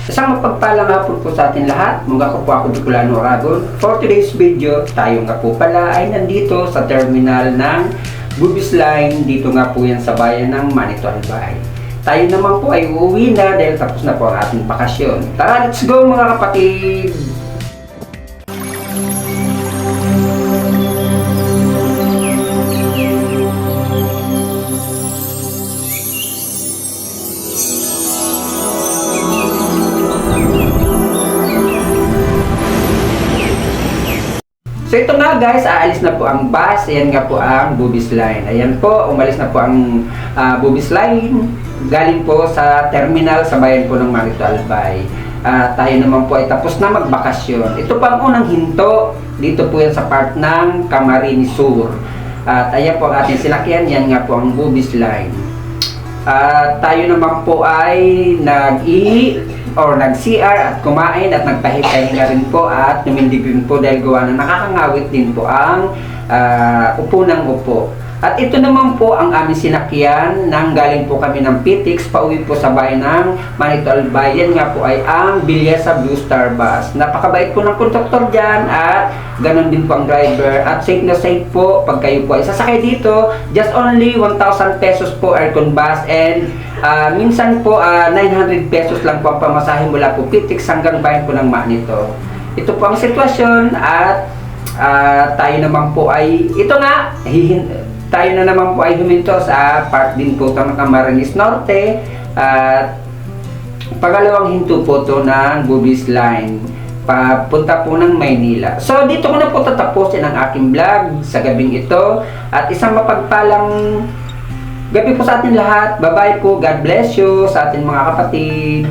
Isang mapagpalang hapon po sa atin lahat. Mungga ko po ako Bicolano Aragon. For today's video, tayo nga po pala ay nandito sa terminal ng Bubis Line. Dito nga po yan sa bayan ng Manito Albay. Tayo naman po ay uuwi na dahil tapos na po ang ating bakasyon. Tara, let's go mga kapatid! So ito nga guys, aalis na po ang bus. Ayan nga po ang Bubis Line. Ayan po, umalis na po ang Bubis Line. Galing po sa terminal sa bayan po ng Manito Albay. Tayo naman po ay tapos na magbakasyon. Ito pa ang unang hinto. Dito po yan sa part ng Camarines Sur. At ayan po ang ating sinakyan. Yan nga po ang Bubis Line. Tayo naman po ay nag-CR at kumain at nagpahinga rin po at tumindig rin po dahil gawa na nakakangawit din po ang upo ng upo. At ito naman po ang aming sinakyan nang galing po kami ng PTX pauwi po sa bayan ng Manito Albay. Yan nga po ay ang Bilyesa Blue Star Bus. Napakabait po ng konduktor dyan at ganon din po ang driver. At safe na safe po pag kayo po ay sasakay dito. Just only 1,000 pesos po aircon bus and minsan po 900 pesos lang po ang pamasahe mula po PTX hanggang bayan po ng Manito. Ito po ang sitwasyon at tayo naman po ay tayo na naman po ay huminto sa part din po ng Camarines Norte at pangalawang hinto po to ng Bubis Line papunta po ng Maynila. So dito ko na po tatapusin ang aking vlog sa gabing ito at isang mapagpalang gabi po sa atin lahat. Bye bye po, God bless you sa ating mga kapatid.